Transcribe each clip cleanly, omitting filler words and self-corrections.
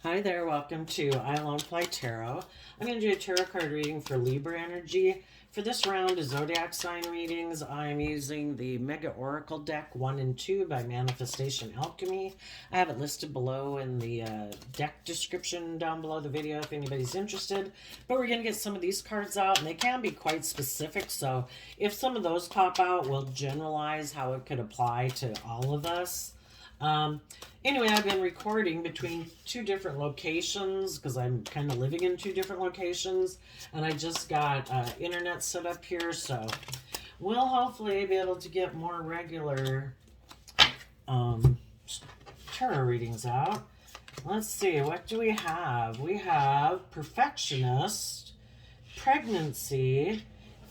Hi there, welcome to I Alone Fly Tarot. I'm going to do a tarot card reading for Libra energy. For this round of zodiac sign readings, I'm using the Mega Oracle deck 1 and 2 by Manifestation Alchemy. I have it listed below in the deck description down below the video if anybody's interested. But we're going to get some of these cards out, and they can be quite specific. So if some of those pop out, we'll generalize how it could apply to all of us. Anyway, I've been recording between two different locations because I'm kind of living in two different locations, and I just got internet set up here, so we'll hopefully be able to get more regular tarot readings out. Let's see, what do we have? We have Perfectionist, Pregnancy,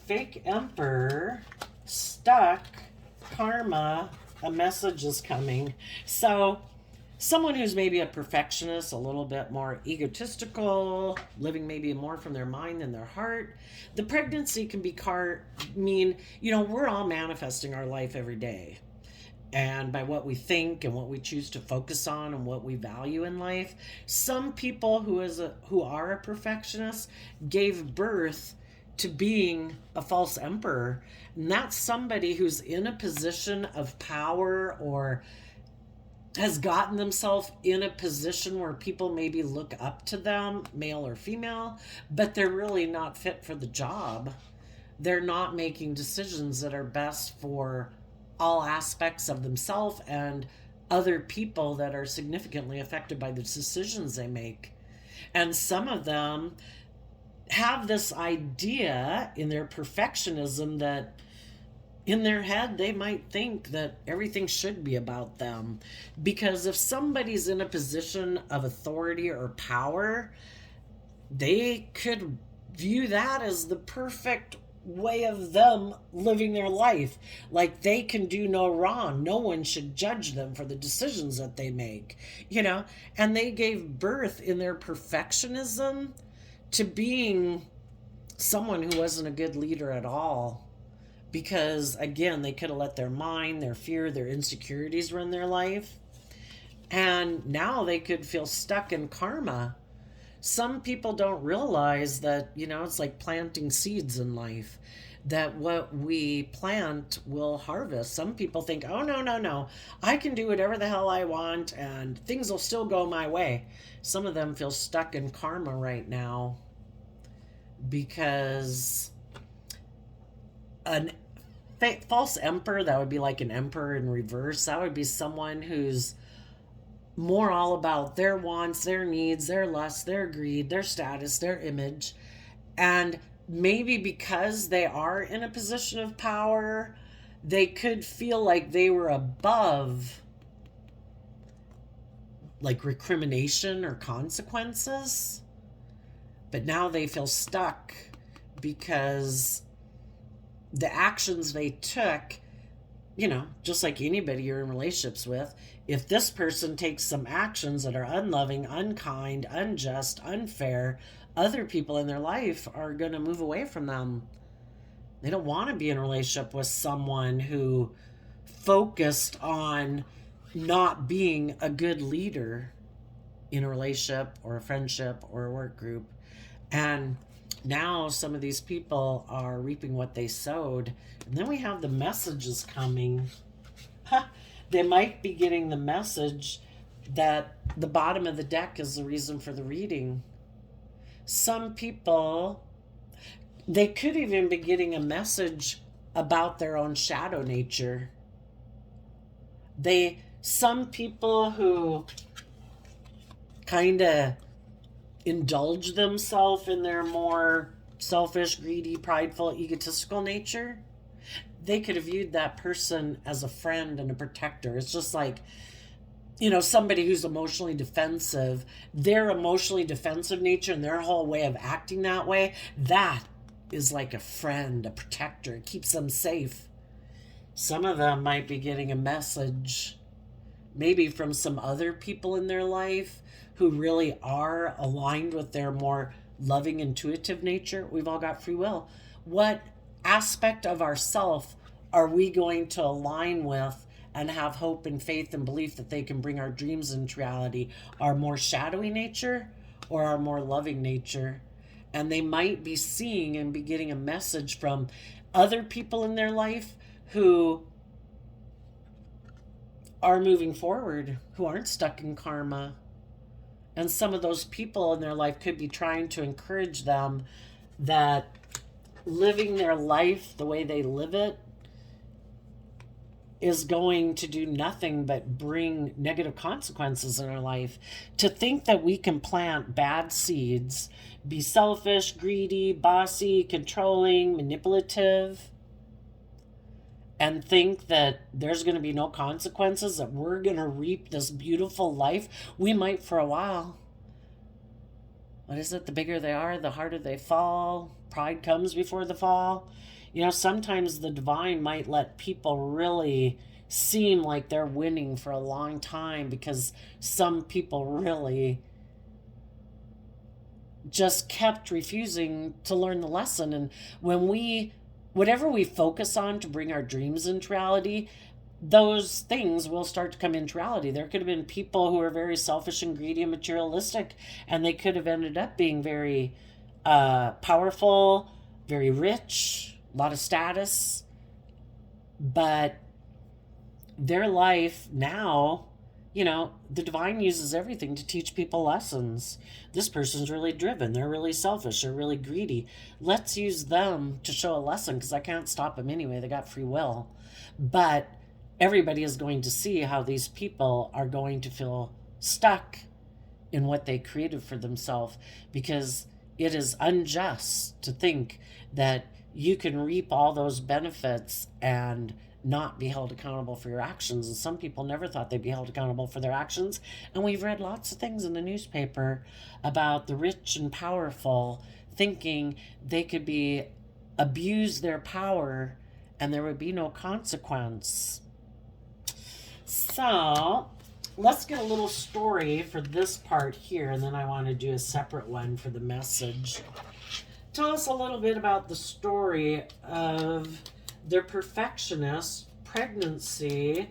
Fake Emperor, Stuck, Karma, a message is coming. So someone who's maybe a perfectionist, a little bit more egotistical, living maybe more from their mind than their heart. The pregnancy can be we're all manifesting our life every day. And by what we think and what we choose to focus on and what we value in life. Some people who are a perfectionist gave birth to being a false emperor. And that's somebody who's in a position of power or has gotten themselves in a position where people maybe look up to them, male or female, but they're really not fit for the job. They're not making decisions that are best for all aspects of themselves and other people that are significantly affected by the decisions they make. And some of them have this idea in their perfectionism that in their head they might think that everything should be about them, because if somebody's in a position of authority or power, they could view that as the perfect way of them living their life. Like they can do no wrong, no one should judge them for the decisions that they make, and they gave birth in their perfectionism to being someone who wasn't a good leader at all, because again, they could have let their mind, their fear, their insecurities run their life, and now they could feel stuck in karma. Some people don't realize that, it's like planting seeds in life, that what we plant will harvest. Some people think, oh, no, I can do whatever the hell I want and things will still go my way. Some of them feel stuck in karma right now because a false emperor, that would be like an emperor in reverse. That would be someone who's more all about their wants, their needs, their lust, their greed, their status, their image. And maybe because they are in a position of power, they could feel like they were above like recrimination or consequences. But now they feel stuck because the actions they took, just like anybody you're in relationships with, if this person takes some actions that are unloving, unkind, unjust, unfair, other people in their life are going to move away from them. They don't want to be in a relationship with someone who focused on not being a good leader in a relationship or a friendship or a work group. And now some of these people are reaping what they sowed. And then we have the messages coming. They might be getting the message that the bottom of the deck is the reason for the reading. Some people, they could even be getting a message about their own shadow nature. Some people who kind of indulge themselves in their more selfish, greedy, prideful, egotistical nature, they could have viewed that person as a friend and a protector. It's just like, somebody who's emotionally defensive, their emotionally defensive nature and their whole way of acting that way, that is like a friend, a protector. It keeps them safe. Some of them might be getting a message maybe from some other people in their life who really are aligned with their more loving, intuitive nature. We've all got free will. What aspect of ourself are we going to align with and have hope and faith and belief that they can bring our dreams into reality are more shadowy nature or are more loving nature. And they might be seeing and be getting a message from other people in their life who are moving forward, who aren't stuck in karma. And some of those people in their life could be trying to encourage them that living their life the way they live it is going to do nothing but bring negative consequences in our life. To think that we can plant bad seeds, be selfish, greedy, bossy, controlling, manipulative, and think that there's going to be no consequences, that we're going to reap this beautiful life. We might for a while. What is it? The bigger they are, the harder they fall. Pride comes before the fall. You know, sometimes the divine might let people really seem like they're winning for a long time because some people really just kept refusing to learn the lesson. And whatever we focus on to bring our dreams into reality, those things will start to come into reality. There could have been people who are very selfish and greedy and materialistic, and they could have ended up being very powerful, very rich, a lot of status, but their life now, you know, the divine uses everything to teach people lessons. This person's really driven, they're really selfish, they're really greedy. Let's use them to show a lesson, because I can't stop them anyway, they got free will. But everybody is going to see how these people are going to feel stuck in what they created for themselves, because it is unjust to think that you can reap all those benefits and not be held accountable for your actions. And some people never thought they'd be held accountable for their actions. And we've read lots of things in the newspaper about the rich and powerful thinking they could be abuse their power and there would be no consequence. So let's get a little story for this part here, and then I want to do a separate one for the message. Tell us a little bit about the story of their perfectionist, pregnancy,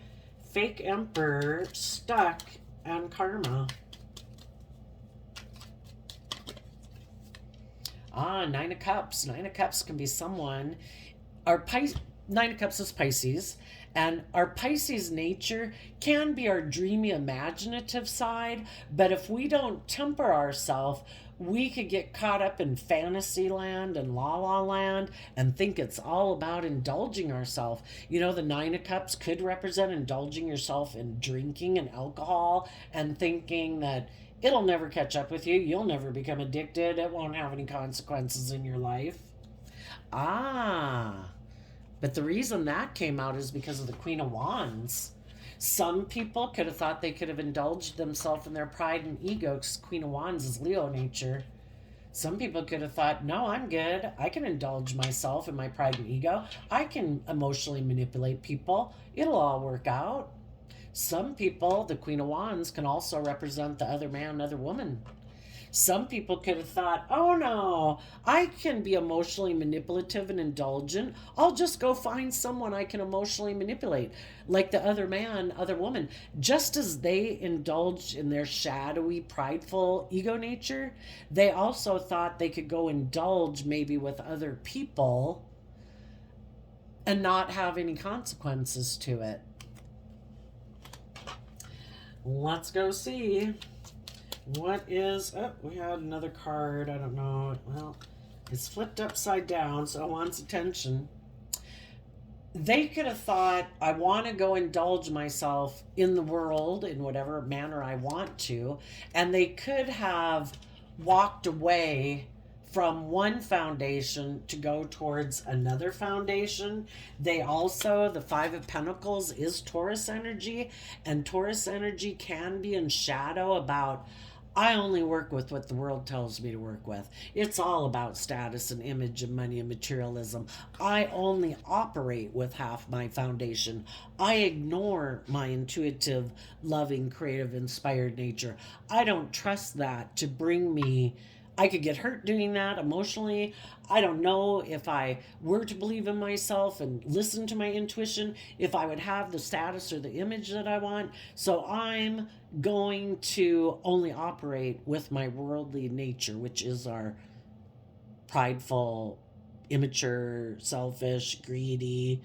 fake emperor, stuck, and karma. Nine of Cups. Nine of Cups can be someone. Nine of Cups is Pisces. And our Pisces nature can be our dreamy, imaginative side. But if we don't temper ourselves, we could get caught up in fantasy land and la land and think it's all about indulging ourselves. You know, the Nine of Cups could represent indulging yourself in drinking and alcohol and thinking that it'll never catch up with you. You'll never become addicted. It won't have any consequences in your life. But the reason that came out is because of the Queen of Wands. Some people could have thought they could have indulged themselves in their pride and ego, because Queen of Wands is Leo nature. Some people could have thought, no, I'm good. I can indulge myself in my pride and ego. I can emotionally manipulate people. It'll all work out. Some people, the Queen of Wands, can also represent the other man, other woman. Some people could have thought, oh no, I can be emotionally manipulative and indulgent. I'll just go find someone I can emotionally manipulate. Like the other man, other woman. Just as they indulged in their shadowy, prideful ego nature, they also thought they could go indulge maybe with other people and not have any consequences to it. Let's go see. What is... Oh, we had another card. I don't know. Well, it's flipped upside down, so it wants attention. They could have thought, I want to go indulge myself in the world in whatever manner I want to. And they could have walked away from one foundation to go towards another foundation. They also, the Five of Pentacles is Taurus energy. And Taurus energy can be in shadow about... I only work with what the world tells me to work with. It's all about status and image and money and materialism. I only operate with half my foundation. I ignore my intuitive, loving, creative, inspired nature. I don't trust that to bring me I could get hurt doing that emotionally. I don't know if I were to believe in myself and listen to my intuition, if I would have the status or the image that I want. So I'm going to only operate with my worldly nature, which is our prideful, immature, selfish, greedy,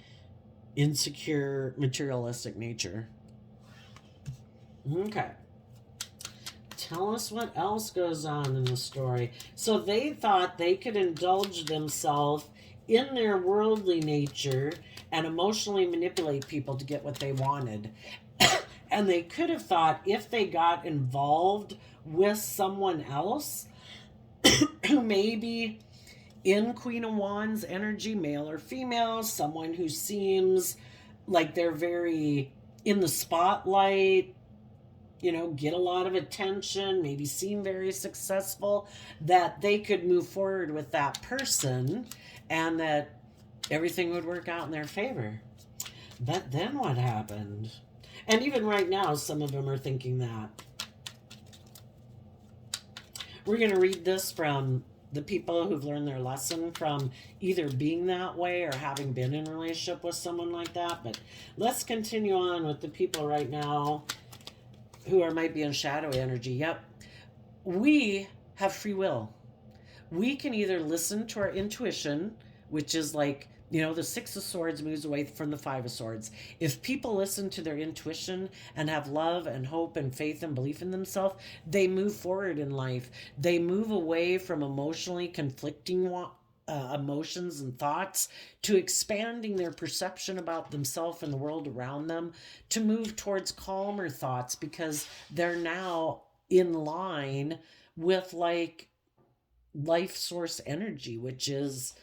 insecure, materialistic nature. Okay. Tell us what else goes on in the story. So they thought they could indulge themselves in their worldly nature and emotionally manipulate people to get what they wanted. And they could have thought if they got involved with someone else who maybe in Queen of Wands energy, male or female, someone who seems like they're very in the spotlight, get a lot of attention, maybe seem very successful, that they could move forward with that person and that everything would work out in their favor. But then what happened? And even right now, some of them are thinking that. We're going to read this from the people who've learned their lesson from either being that way or having been in a relationship with someone like that. But let's continue on with the people right now who might be in shadow energy. Yep. We have free will. We can either listen to our intuition, which is like, the Six of Swords moves away from the Five of Swords. If people listen to their intuition and have love and hope and faith and belief in themselves, they move forward in life. They move away from emotionally conflicting emotions and thoughts to expanding their perception about themselves and the world around them, to move towards calmer thoughts because they're now in line with like life source energy, which is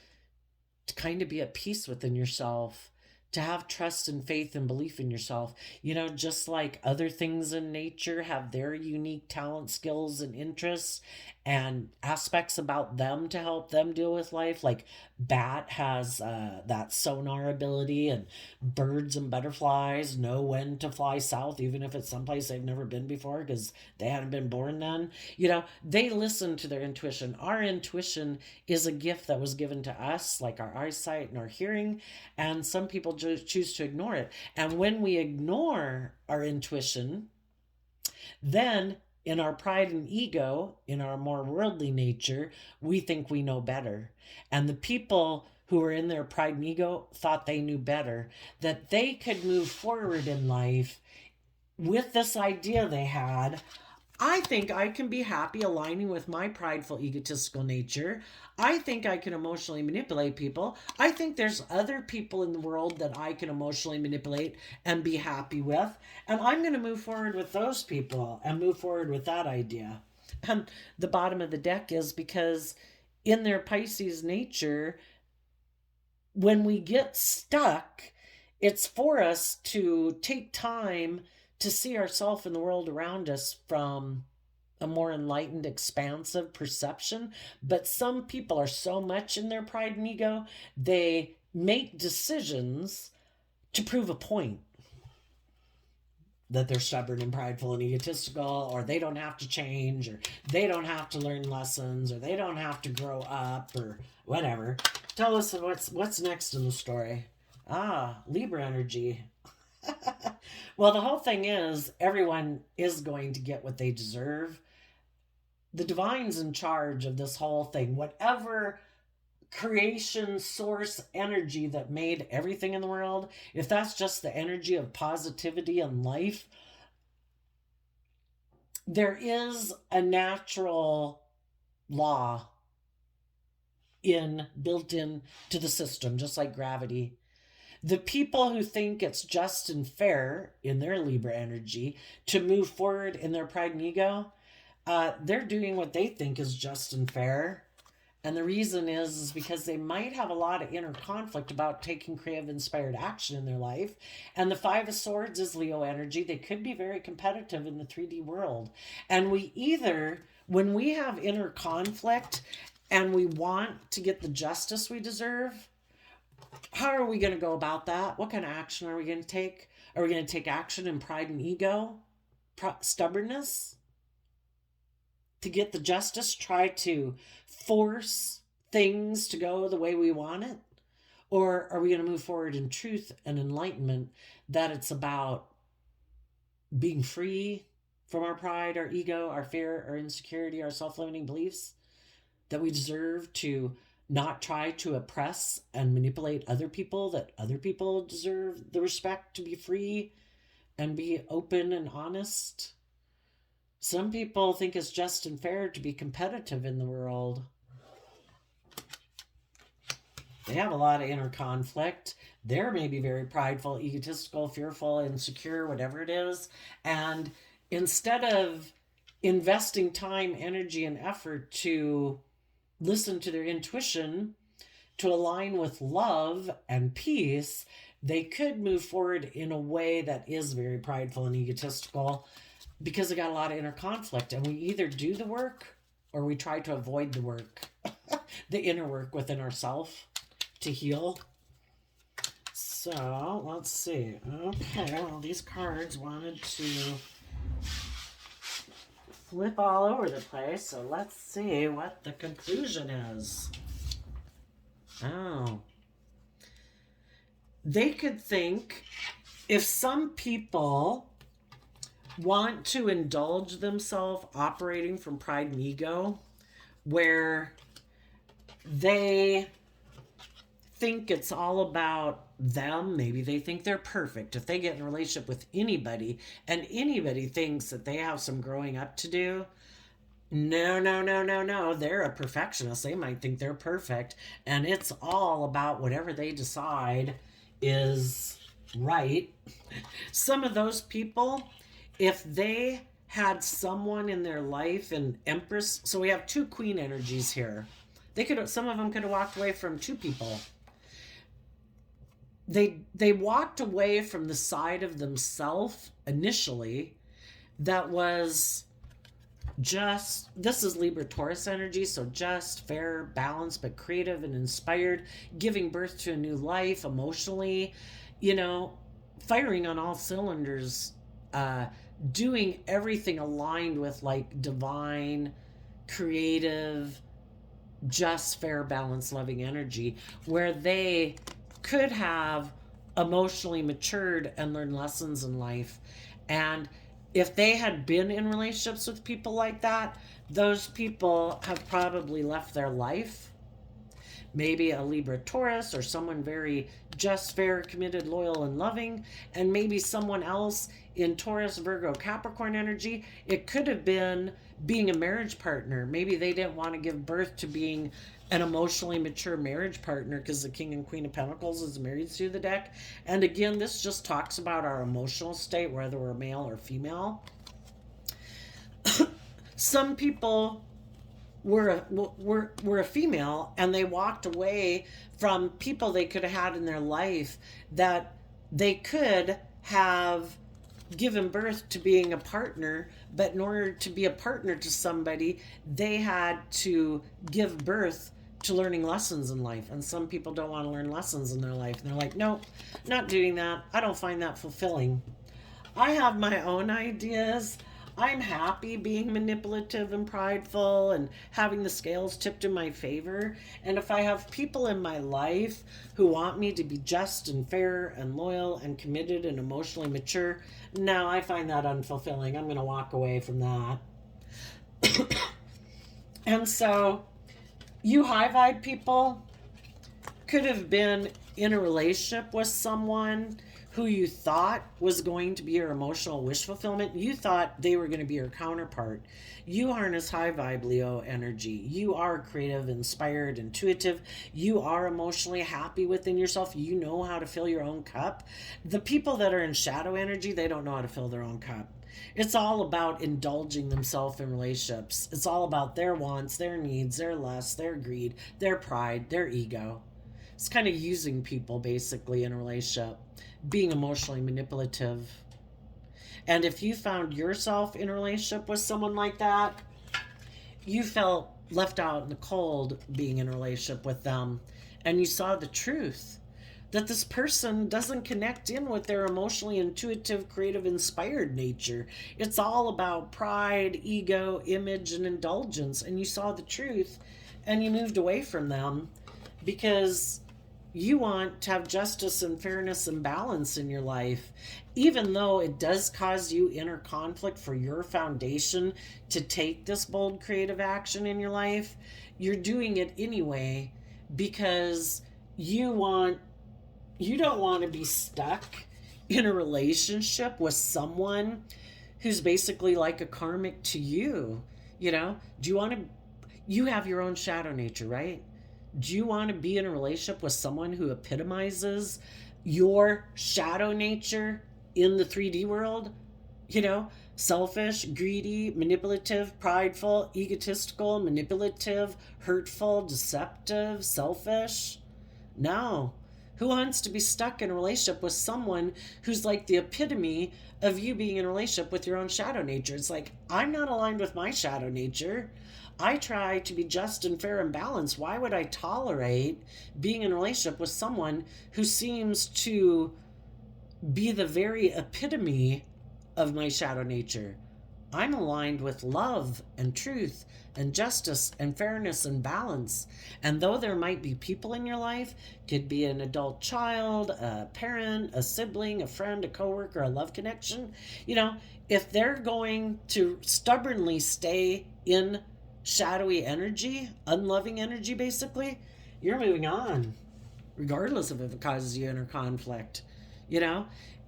to kind of be at peace within yourself, to have trust and faith and belief in yourself. Just like other things in nature have their unique talent, skills, and interests and aspects about them to help them deal with life. Like bat has that sonar ability, and birds and butterflies know when to fly south, even if it's someplace they've never been before because they hadn't been born then. They listen to their intuition. Our intuition is a gift that was given to us, like our eyesight and our hearing, and some people choose to ignore it. And when we ignore our intuition, then in our pride and ego, in our more worldly nature, we think we know better. And the people who were in their pride and ego thought they knew better, that they could move forward in life with this idea they had. I think I can be happy aligning with my prideful, egotistical nature. I think I can emotionally manipulate people. I think there's other people in the world that I can emotionally manipulate and be happy with. And I'm going to move forward with those people and move forward with that idea. And the bottom of the deck is because in their Pisces nature, when we get stuck, it's for us to take time to see ourselves and the world around us from a more enlightened, expansive perception. But some people are so much in their pride and ego, they make decisions to prove a point. That they're stubborn and prideful and egotistical, or they don't have to change, or they don't have to learn lessons, or they don't have to grow up, or whatever. Tell us what's next in the story. Libra energy. Well, the whole thing is everyone is going to get what they deserve. The divine's in charge of this whole thing. Whatever creation source energy that made everything in the world, if that's just the energy of positivity and life, there is a natural law built in to the system, just like gravity. The people who think it's just and fair in their Libra energy to move forward in their pride and ego, they're doing what they think is just and fair. And the reason is because they might have a lot of inner conflict about taking creative, inspired action in their life. And the Five of Swords is Leo energy. They could be very competitive in the 3D world. And we either, when we have inner conflict and we want to get the justice we deserve, how are we going to go about that? What kind of action are we going to take? Are we going to take action in pride and ego? Stubbornness? to get the justice, try to force things to go the way we want it? Or are we going to move forward in truth and enlightenment, that it's about being free from our pride, our ego, our fear, our insecurity, our self-limiting beliefs, that we deserve to not try to oppress and manipulate other people, that other people deserve the respect to be free and be open and honest? Some people think it's just and fair to be competitive in the world. They have a lot of inner conflict. They're maybe very prideful, egotistical, fearful, insecure, whatever it is. And instead of investing time, energy, and effort to listen to their intuition, to align with love and peace, they could move forward in a way that is very prideful and egotistical, because they got a lot of inner conflict. And we either do the work or we try to avoid the work, the inner work within ourselves to heal. So let's see. Okay, well, these cards wanted to flip all over the place, so let's see what the conclusion is. Oh. They could think, if some people want to indulge themselves operating from pride and ego, where they think it's all about them, maybe they think they're perfect. If they get in a relationship with anybody and anybody thinks that they have some growing up to do, no, they're a perfectionist. They might think they're perfect, and it's all about whatever they decide is right. Some of those people, if they had someone in their life, an Empress, so we have two Queen energies here. Some of them could have walked away from two people. They walked away from the side of themselves initially that was just, this is Libra-Taurus energy, so just, fair, balanced, but creative and inspired, giving birth to a new life emotionally, firing on all cylinders, doing everything aligned with like divine, creative, just, fair, balanced, loving energy, where they could have emotionally matured and learned lessons in life. And if they had been in relationships with people like that, those people have probably left their life. Maybe a Libra-Taurus, or someone very just, fair, committed, loyal, and loving. And maybe someone else in Taurus, Virgo, Capricorn energy. It could have been being a marriage partner. Maybe they didn't want to give birth to being an emotionally mature marriage partner, because the King and Queen of Pentacles is married through the deck. And again, this just talks about our emotional state, whether we're male or female. Some people were a female, and they walked away from people they could have had in their life that they could have given birth to being a partner, but in order to be a partner to somebody, they had to give birth to learning lessons in life. And some people don't want to learn lessons in their life, and they're like, nope, not doing that. I don't find that fulfilling. I have my own ideas. I'm happy being manipulative and prideful and having the scales tipped in my favor. And if I have people in my life who want me to be just and fair and loyal and committed and emotionally mature, no, I find that unfulfilling. I'm going to walk away from that. And so you high vibe people could have been in a relationship with someone who you thought was going to be your emotional wish fulfillment. You thought they were going to be your counterpart. You harness high vibe Leo energy. You are creative, inspired, intuitive. You are emotionally happy within yourself. You know how to fill your own cup. The people that are in shadow energy, they don't know how to fill their own cup. It's all about indulging themselves in relationships. It's all about their wants, their needs, their lusts, their greed, their pride, their ego. It's kind of using people basically in a relationship, being emotionally manipulative. And if you found yourself in a relationship with someone like that, you felt left out in the cold being in a relationship with them, and you saw the truth that this person doesn't connect in with their emotionally intuitive, creative, inspired nature. It's all about pride, ego, image, and indulgence. And you saw the truth and you moved away from them because you want to have justice and fairness and balance in your life. Even though it does cause you inner conflict for your foundation to take this bold creative action in your life, you're doing it anyway because you don't want to be stuck in a relationship with someone who's basically like a karmic to you. Do you want to, you have your own shadow nature, right? Do you want to be in a relationship with someone who epitomizes your shadow nature in the 3D world? Selfish, greedy, manipulative, prideful, egotistical, manipulative, hurtful, deceptive, selfish? No. Who wants to be stuck in a relationship with someone who's like the epitome of you being in a relationship with your own shadow nature? It's like, I'm not aligned with my shadow nature. I try to be just and fair and balanced. Why would I tolerate being in a relationship with someone who seems to be the very epitome of my shadow nature? I'm aligned with love and truth and justice and fairness and balance. And though there might be people in your life, could be an adult child, a parent, a sibling, a friend, a coworker, a love connection, if they're going to stubbornly stay in shadowy energy, unloving energy, basically, you're moving on, regardless of if it causes you inner conflict.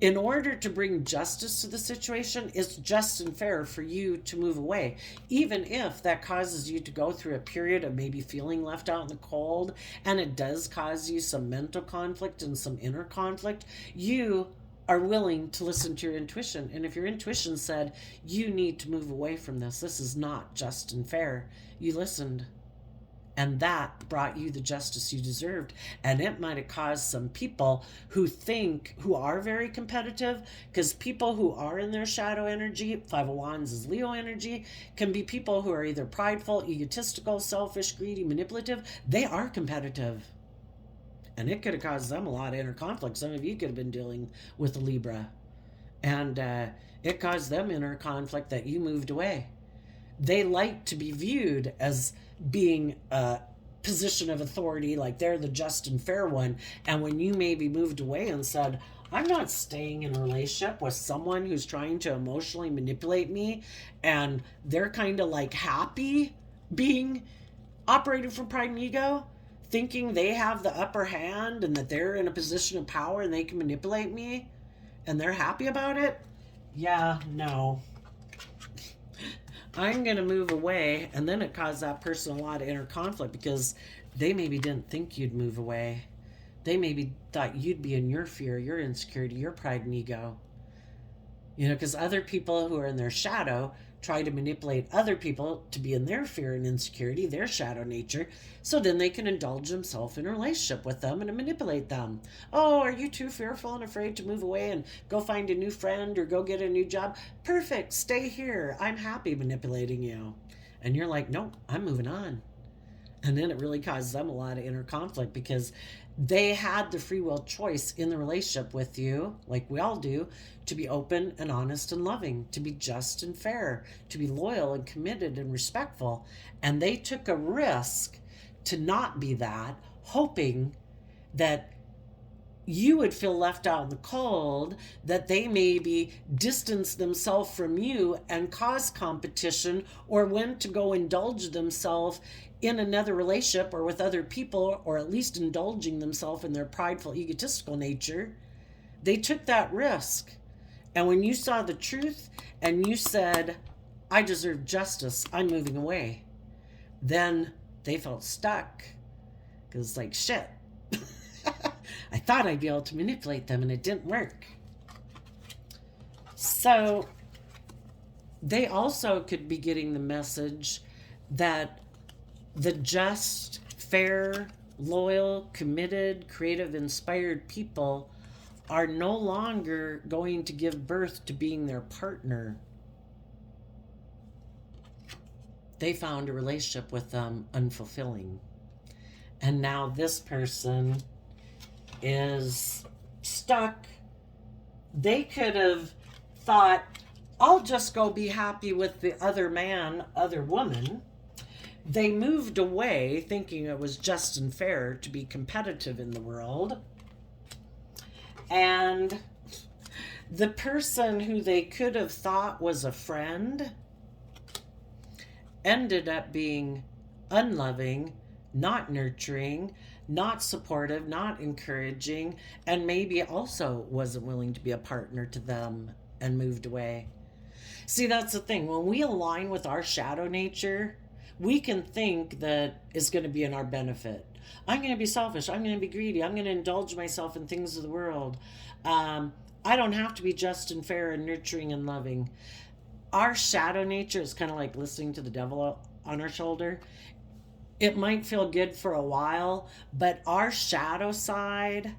In order to bring justice to the situation, it's just and fair for you to move away, even if that causes you to go through a period of maybe feeling left out in the cold, and it does cause you some mental conflict and some inner conflict. You are willing to listen to your intuition. And if your intuition said, you need to move away from this is not just and fair, you listened. And that brought you the justice you deserved. And it might have caused some people who are very competitive, because people who are in their shadow energy, Five of Wands is Leo energy, can be people who are either prideful, egotistical, selfish, greedy, manipulative. They are competitive. And it could have caused them a lot of inner conflict. Some of you could have been dealing with a Libra. And it caused them inner conflict that you moved away. They like to be viewed as being a position of authority, like they're the just and fair one. And when you maybe moved away and said, I'm not staying in a relationship with someone who's trying to emotionally manipulate me, and they're kind of like happy being operating from pride and ego, thinking they have the upper hand and that they're in a position of power and they can manipulate me, and they're happy about it. Yeah, no. I'm going to move away. And then it caused that person a lot of inner conflict because they maybe didn't think you'd move away. They maybe thought you'd be in your fear, your insecurity, your pride and ego. Because other people who are in their shadow try to manipulate other people to be in their fear and insecurity, their shadow nature, so then they can indulge themselves in a relationship with them and to manipulate them. Oh, are you too fearful and afraid to move away and go find a new friend or go get a new job? Perfect, stay here. I'm happy manipulating you. And you're like, nope, I'm moving on. And then it really causes them a lot of inner conflict because they had the free will choice in the relationship with you, like we all do, to be open and honest and loving, to be just and fair, to be loyal and committed and respectful. And they took a risk to not be that, hoping that you would feel left out in the cold, that they maybe distance themselves from you and cause competition, or went to go indulge themselves in another relationship or with other people, or at least indulging themselves in their prideful, egotistical nature. They took that risk. And when you saw the truth and you said, I deserve justice, I'm moving away, then they felt stuck. Because it's like, shit. I thought I'd be able to manipulate them and it didn't work. So they also could be getting the message that the just, fair, loyal, committed, creative, inspired people are no longer going to give birth to being their partner. They found a relationship with them unfulfilling. And now this person is stuck. They could have thought, I'll just go be happy with the other man, other woman. They moved away thinking it was just and fair to be competitive in the world. And the person who they could have thought was a friend ended up being unloving, not nurturing, not supportive, not encouraging, and maybe also wasn't willing to be a partner to them and moved away. See, that's the thing. When we align with our shadow nature, we can think that it's going to be in our benefit. I'm going to be selfish. I'm going to be greedy. I'm going to indulge myself in things of the world. I don't have to be just and fair and nurturing and loving. Our shadow nature is kind of like listening to the devil on our shoulder. It might feel good for a while, but our shadow side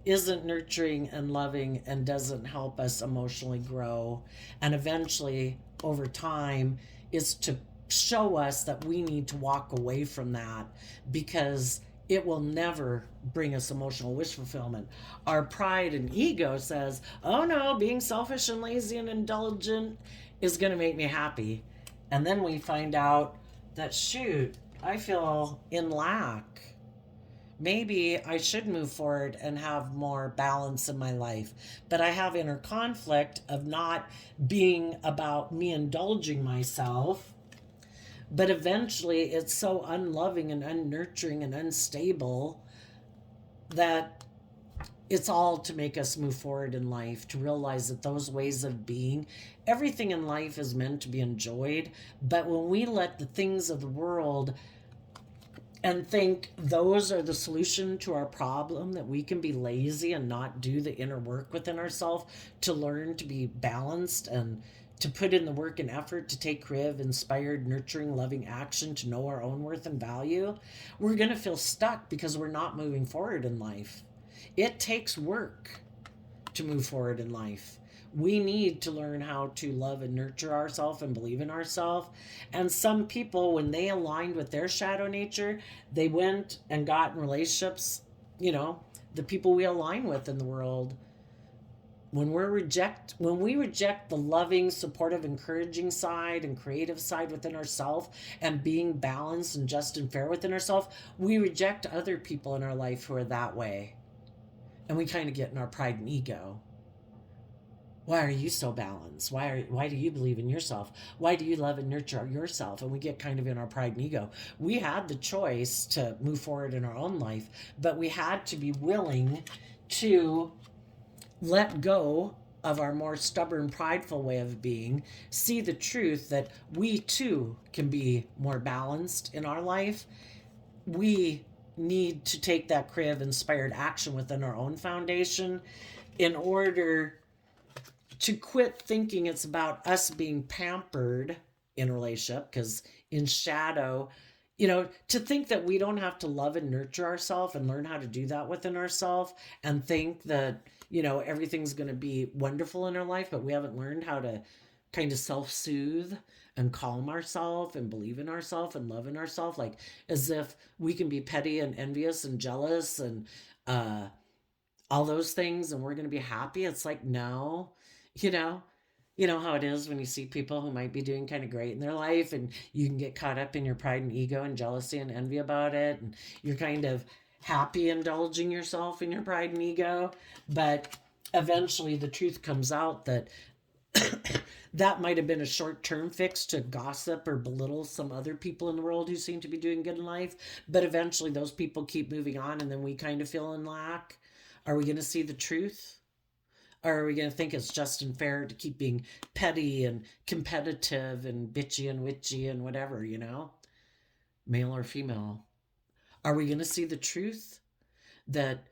isn't nurturing and loving and doesn't help us emotionally grow. And eventually, over time, is to show us that we need to walk away from that because it will never bring us emotional wish fulfillment. Our pride and ego says, oh no, being selfish and lazy and indulgent is going to make me happy. And then we find out that, shoot, I feel in lack. Maybe I should move forward and have more balance in my life. But I have inner conflict of not being about me indulging myself. But eventually it's so unloving and unnurturing and unstable that it's all to make us move forward in life, to realize that those ways of being, everything in life is meant to be enjoyed. But when we let the things of the world and think those are the solution to our problem, that we can be lazy and not do the inner work within ourselves to learn to be balanced and to put in the work and effort to take creative, inspired, nurturing, loving action to know our own worth and value, we're going to feel stuck because we're not moving forward in life. It takes work to move forward in life. We need to learn how to love and nurture ourselves and believe in ourselves. And some people, when they aligned with their shadow nature, they went and got in relationships, the people we align with in the world. When we reject the loving, supportive, encouraging side and creative side within ourselves and being balanced and just and fair within ourselves, we reject other people in our life who are that way. And we kind of get in our pride and ego. Why are you so balanced? Why do you believe in yourself? Why do you love and nurture yourself? And we get kind of in our pride and ego. We had the choice to move forward in our own life, but we had to be willing to let go of our more stubborn, prideful way of being, see the truth that we too can be more balanced in our life. We need to take that creative, inspired action within our own foundation in order to quit thinking it's about us being pampered in a relationship, because in shadow, to think that we don't have to love and nurture ourselves and learn how to do that within ourselves and think that, everything's going to be wonderful in our life, but we haven't learned how to kind of self-soothe and calm ourselves and believe in ourselves and love in ourselves, like as if we can be petty and envious and jealous and all those things and we're going to be happy. It's like, no, you know how it is when you see people who might be doing kind of great in their life and you can get caught up in your pride and ego and jealousy and envy about it, and you're kind of happy indulging yourself in your pride and ego, but eventually the truth comes out that that might have been a short-term fix to gossip or belittle some other people in the world who seem to be doing good in life, but eventually those people keep moving on and then we kind of feel in lack. Are we going to see the truth? Or are we going to think it's just and fair to keep being petty and competitive and bitchy and witchy and whatever, male or female? Are we going to see the truth that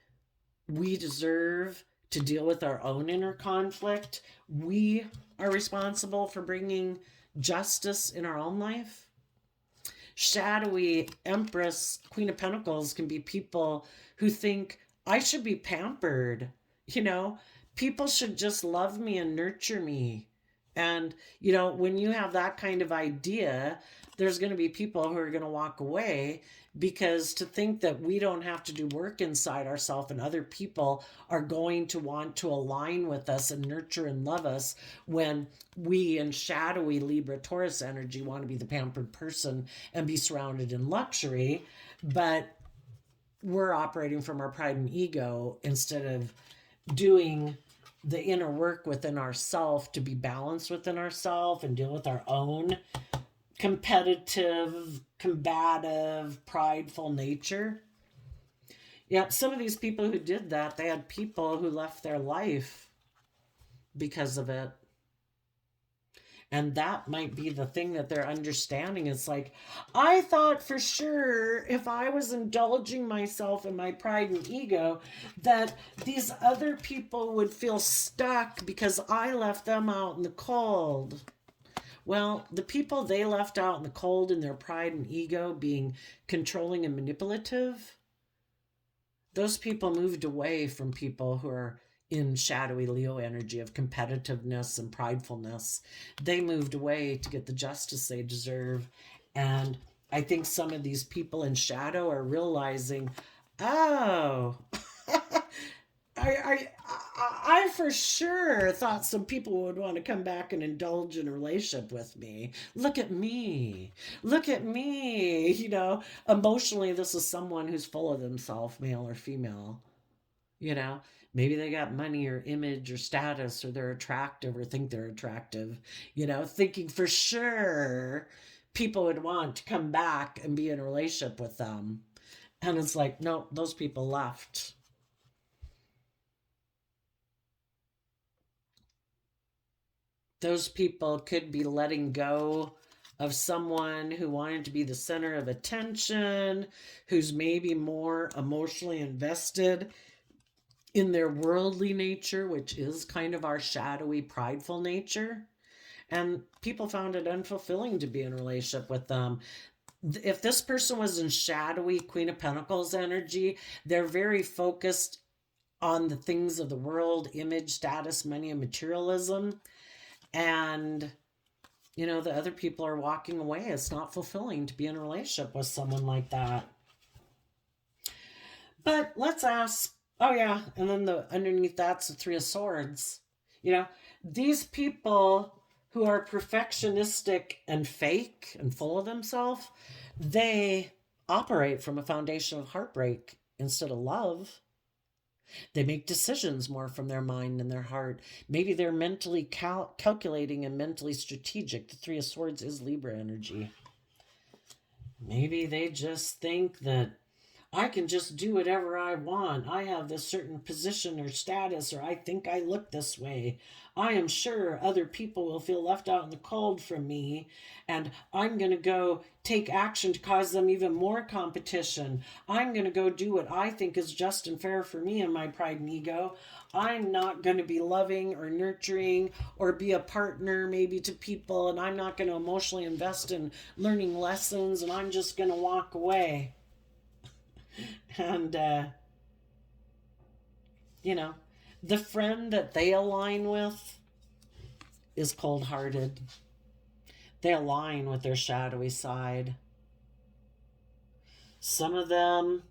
we deserve to deal with our own inner conflict? We are responsible for bringing justice in our own life. Shadowy Empress, Queen of Pentacles can be people who think, I should be pampered, people should just love me and nurture me And, you know, when you have that kind of idea, there's going to be people who are going to walk away, because to think that we don't have to do work inside ourselves and other people are going to want to align with us and nurture and love us, when we in shadowy Libra Taurus energy want to be the pampered person and be surrounded in luxury, but we're operating from our pride and ego instead of doing the inner work within ourself to be balanced within ourself and deal with our own competitive, combative, prideful nature. Yeah, some of these people who did that, they had people who left their life because of it. And that might be the thing that they're understanding. It's like, I thought for sure if I was indulging myself in my pride and ego, that these other people would feel stuck because I left them out in the cold. Well, the people they left out in the cold in their pride and ego, being controlling and manipulative, those people moved away from people who are in shadowy Leo energy of competitiveness and pridefulness. They moved away to get the justice they deserve. And I think some of these people in shadow are realizing, oh, I for sure thought some people would want to come back and indulge in a relationship with me. Look at me. Look at me. You know, emotionally, this is someone who's full of themselves, male or female. You know, maybe they got money or image or status, or they're attractive or think they're attractive, you know, thinking for sure people would want to come back and be in a relationship with them. And it's like, no, those people left. Those people could be letting go of someone who wanted to be the center of attention, who's maybe more emotionally invested in their worldly nature, which is kind of our shadowy, prideful nature. And people found it unfulfilling to be in a relationship with them. If this person was in shadowy Queen of Pentacles energy, they're very focused on the things of the world, image, status, money, and materialism. And, you know, the other people are walking away. It's not fulfilling to be in a relationship with someone like that. But let's ask, oh yeah, and then the underneath that's the Three of Swords. You know, these people who are perfectionistic and fake and full of themselves, they operate from a foundation of heartbreak instead of love. They make decisions more from their mind and their heart. Maybe they're mentally calculating and mentally strategic. The Three of Swords is Libra energy. Maybe they just think that I can just do whatever I want. I have this certain position or status, or I think I look this way. I am sure other people will feel left out in the cold from me, and I'm going to go take action to cause them even more competition. I'm going to go do what I think is just and fair for me and my pride and ego. I'm not going to be loving or nurturing or be a partner maybe to people, and I'm not going to emotionally invest in learning lessons, and I'm just going to walk away. And, you know, the friend that they align with is cold-hearted. They align with their shadowy side. Some of them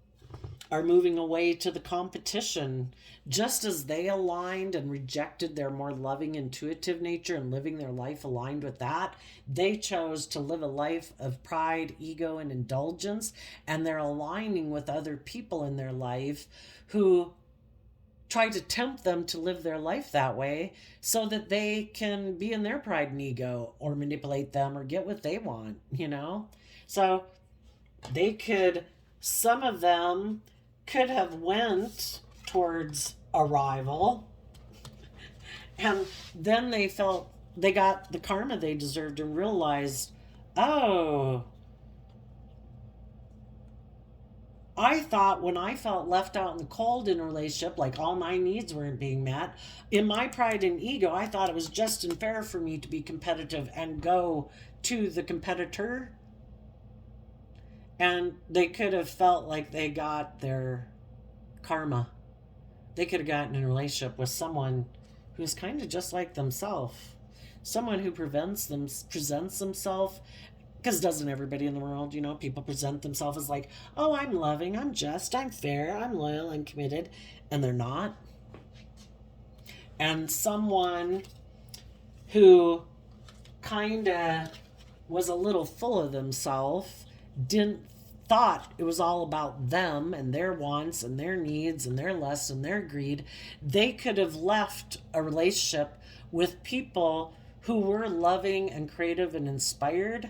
are moving away to the competition. Just as they aligned and rejected their more loving, intuitive nature and living their life aligned with that, they chose to live a life of pride, ego, and indulgence, and they're aligning with other people in their life who try to tempt them to live their life that way so that they can be in their pride and ego or manipulate them or get what they want, you know? So they could, some of them could have went towards a rival, and then they felt they got the karma they deserved and realized, oh, I thought when I felt left out in the cold in a relationship, like all my needs weren't being met, in my pride and ego, I thought it was just and fair for me to be competitive and go to the competitor. And they could have felt like they got their karma. They could have gotten in a relationship with someone who's kind of just like themselves. someone who presents themselves, because doesn't everybody in the world, people present themselves as like, oh, I'm loving, I'm just, I'm fair, I'm loyal, I'm committed, and they're not. And someone who kind of was a little full of themselves, didn't thought it was all about them and their wants and their needs and their lust and their greed, they could have left a relationship with people who were loving and creative and inspired,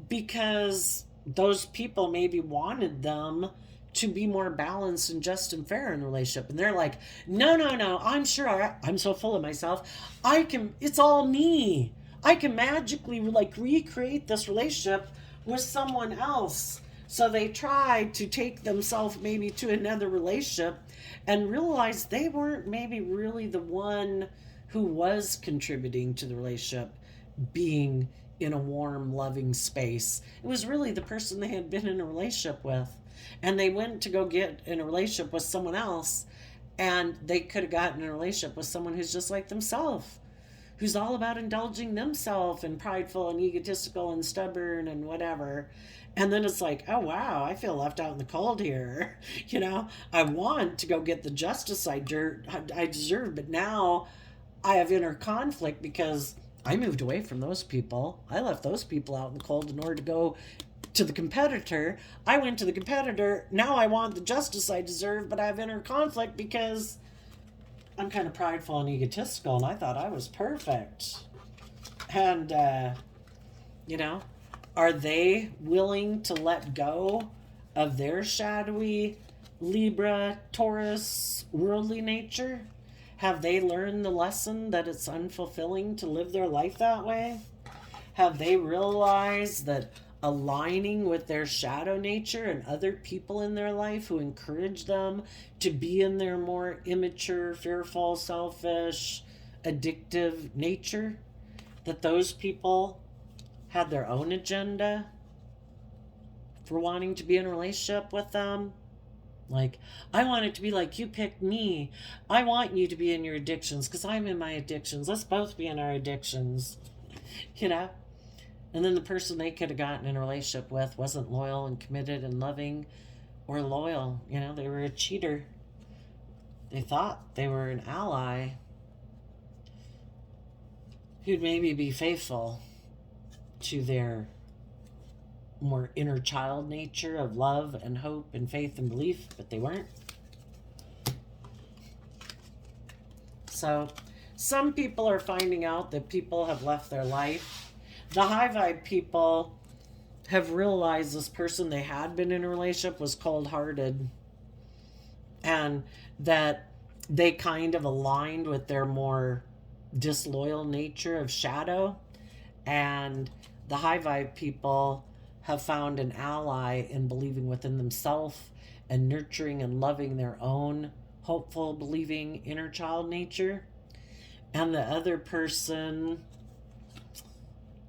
because those people maybe wanted them to be more balanced and just and fair in the relationship. And they're like, no, I'm sure I'm so full of myself. It's all me. I can magically like recreate this relationship with someone else. So they tried to take themselves maybe to another relationship and realized they weren't maybe really the one who was contributing to the relationship being in a warm, loving space. It was really the person they had been in a relationship with. And they went to go get in a relationship with someone else, and they could have gotten in a relationship with someone who's just like themselves, who's all about indulging themselves and prideful and egotistical and stubborn and whatever. And then it's like, oh, wow, I feel left out in the cold here. I want to go get the justice I deserve, but now I have inner conflict because I moved away from those people. I left those people out in the cold in order to go to the competitor. I went to the competitor. Now I want the justice I deserve, but I have inner conflict because I'm kind of prideful and egotistical, and I thought I was perfect. And, are they willing to let go of their shadowy Libra, Taurus, worldly nature? Have they learned the lesson that it's unfulfilling to live their life that way? Have they realized that aligning with their shadow nature and other people in their life who encourage them to be in their more immature, fearful, selfish, addictive nature, that those people had their own agenda for wanting to be in a relationship with them? Like, I want it to be like, you picked me. I want you to be in your addictions because I'm in my addictions. Let's both be in our addictions. And then the person they could have gotten in a relationship with wasn't loyal and committed and loving or loyal. They were a cheater. They thought they were an ally who'd maybe be faithful to their more inner child nature of love and hope and faith and belief, but they weren't. So some people are finding out that people have left their life. The high vibe people have realized this person they had been in a relationship was cold-hearted, and that they kind of aligned with their more disloyal nature of shadow. And the high vibe people have found an ally in believing within themselves and nurturing and loving their own hopeful, believing inner child nature. And the other person,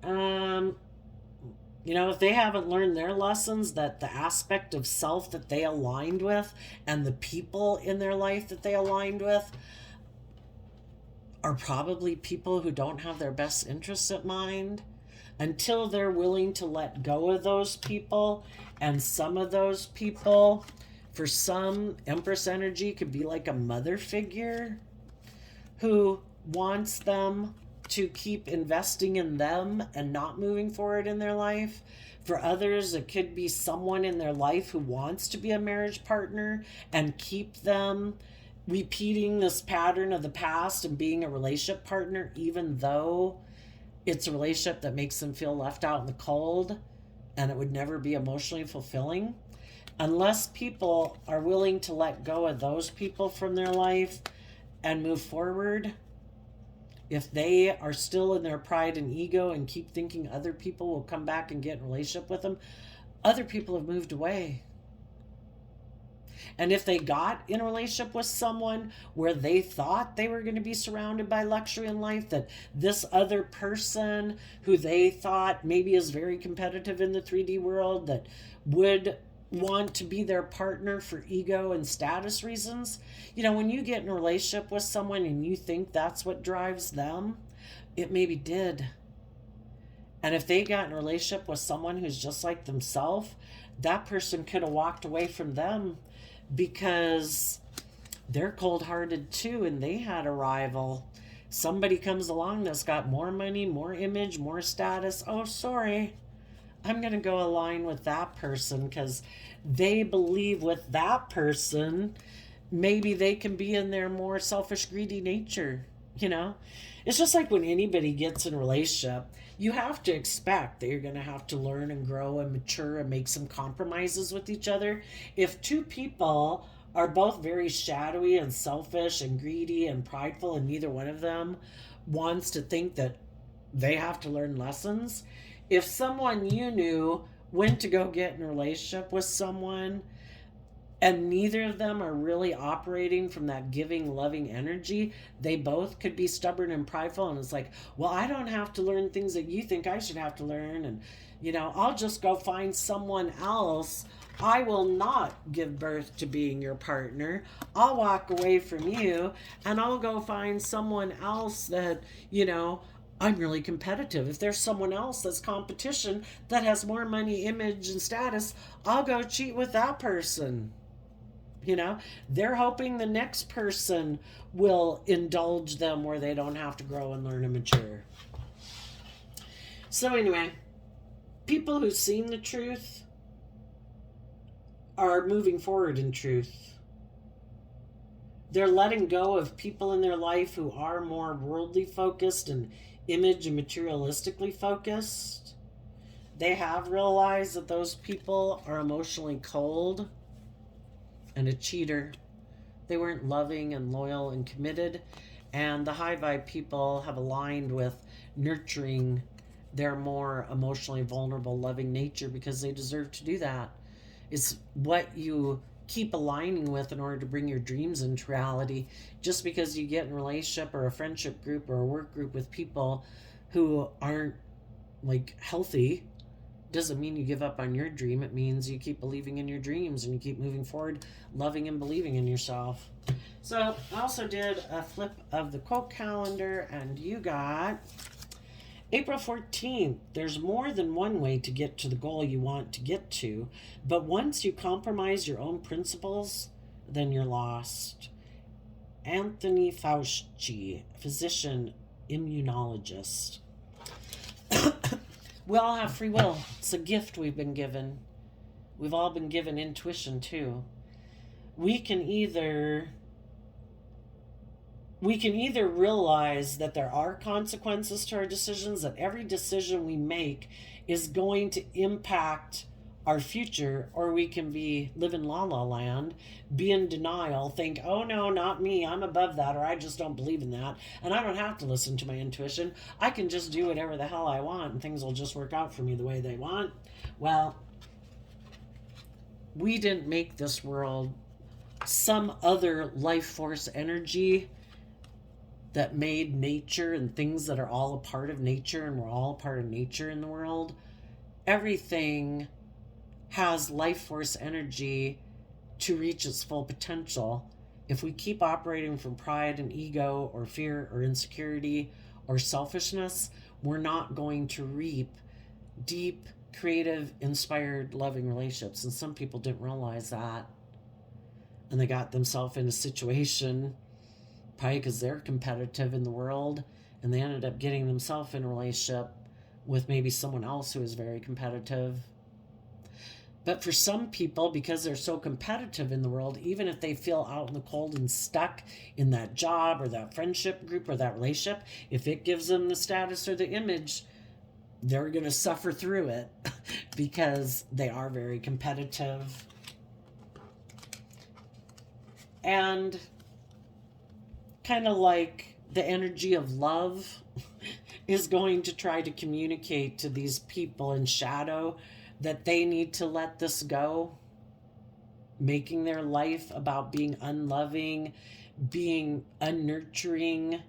if they haven't learned their lessons, that the aspect of self that they aligned with and the people in their life that they aligned with are probably people who don't have their best interests at mind, until they're willing to let go of those people. And some of those people, for some, Empress energy could be like a mother figure who wants them to keep investing in them and not moving forward in their life. For others, it could be someone in their life who wants to be a marriage partner and keep them repeating this pattern of the past and being a relationship partner, even though it's a relationship that makes them feel left out in the cold and it would never be emotionally fulfilling. Unless people are willing to let go of those people from their life and move forward, if they are still in their pride and ego and keep thinking other people will come back and get in a relationship with them, other people have moved away. And if they got in a relationship with someone where they thought they were going to be surrounded by luxury in life, that this other person who they thought maybe is very competitive in the 3D world, that would want to be their partner for ego and status reasons. When you get in a relationship with someone and you think that's what drives them, It maybe did. And if they got in a relationship with someone who's just like themselves, that person could have walked away from them because they're cold-hearted too, and they had a rival. Somebody comes along that's got more money, more image, more status. Oh, sorry. I'm going to go align with that person because they believe with that person, maybe they can be in their more selfish, greedy nature, you know? It's just like when anybody gets in a relationship, you have to expect that you're going to have to learn and grow and mature and make some compromises with each other. If two people are both very shadowy and selfish and greedy and prideful, and neither one of them wants to think that they have to learn lessons, if someone you knew went to go get in a relationship with someone and neither of them are really operating from that giving, loving energy, they both could be stubborn and prideful. And it's like, well, I don't have to learn things that you think I should have to learn. And, I'll just go find someone else. I will not give birth to being your partner. I'll walk away from you and I'll go find someone else that, I'm really competitive. If there's someone else that's competition that has more money, image, and status, I'll go cheat with that person. They're hoping the next person will indulge them where they don't have to grow and learn and mature. So anyway, people who've seen the truth are moving forward in truth. They're letting go of people in their life who are more worldly focused and image and materialistically focused. They have realized that those people are emotionally cold and a cheater. They weren't loving and loyal and committed. And the high vibe people have aligned with nurturing their more emotionally vulnerable, loving nature because they deserve to do that. It's what you keep aligning with in order to bring your dreams into reality. Just because you get in a relationship or a friendship group or a work group with people who aren't healthy doesn't mean you give up on your dream. It means you keep believing in your dreams and you keep moving forward, loving and believing in yourself. So I also did a flip of the quote calendar, and you got April 14th. There's more than one way to get to the goal you want to get to, but once you compromise your own principles, then you're lost. Anthony Fauci, physician, immunologist. We all have free will. It's a gift we've been given. We've all been given intuition too. We can either realize that there are consequences to our decisions, that every decision we make is going to impact our future, or we can live in la la land, be in denial, think, oh no, not me, I'm above that, or I just don't believe in that, and I don't have to listen to my intuition. I can just do whatever the hell I want, and things will just work out for me the way they want. Well, we didn't make this world. Some other life force energy that made nature and things that are all a part of nature, and we're all a part of nature in the world. Everything has life force energy to reach its full potential. If we keep operating from pride and ego or fear or insecurity or selfishness, we're not going to reap deep, creative, inspired, loving relationships. And some people didn't realize that. And they got themselves in a situation, probably because they're competitive in the world, and they ended up getting themselves in a relationship with maybe someone else who is very competitive. But for some people, because they're so competitive in the world, even if they feel out in the cold and stuck in that job or that friendship group or that relationship, if it gives them the status or the image, they're going to suffer through it because they are very competitive. And kind of like the energy of love is going to try to communicate to these people in shadow that they need to let this go, making their life about being unloving, being unnurturing,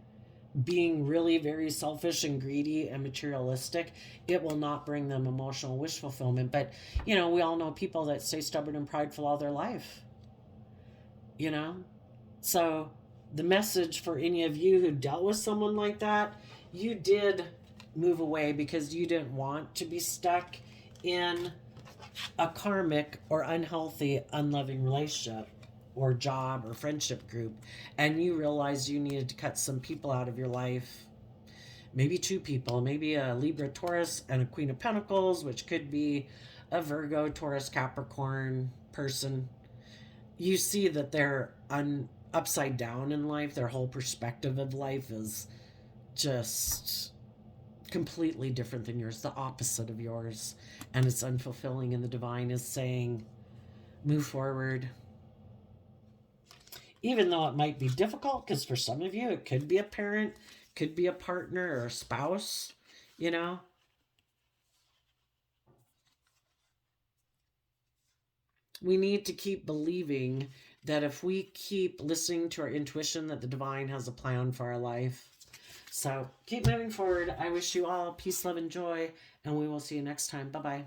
being really very selfish and greedy and materialistic. It will not bring them emotional wish fulfillment. But, we all know people that stay stubborn and prideful all their life. So the message for any of you who dealt with someone like that you did move away because you didn't want to be stuck in a karmic or unhealthy, unloving relationship or job or friendship group, and you realized you needed to cut some people out of your life. Maybe two people, maybe a Libra, Taurus, and a Queen of Pentacles, which could be a Virgo, Taurus, Capricorn person. You see that they're upside down in life. Their whole perspective of life is just completely different than yours, the opposite of yours, and it's unfulfilling. And the divine is saying, move forward. Even though it might be difficult, because for some of you, it could be a parent, could be a partner or a spouse, you know. We need to keep believing that if we keep listening to our intuition, that the divine has a plan for our life. So keep moving forward. I wish you all peace, love, and joy, and we will see you next time. Bye-bye.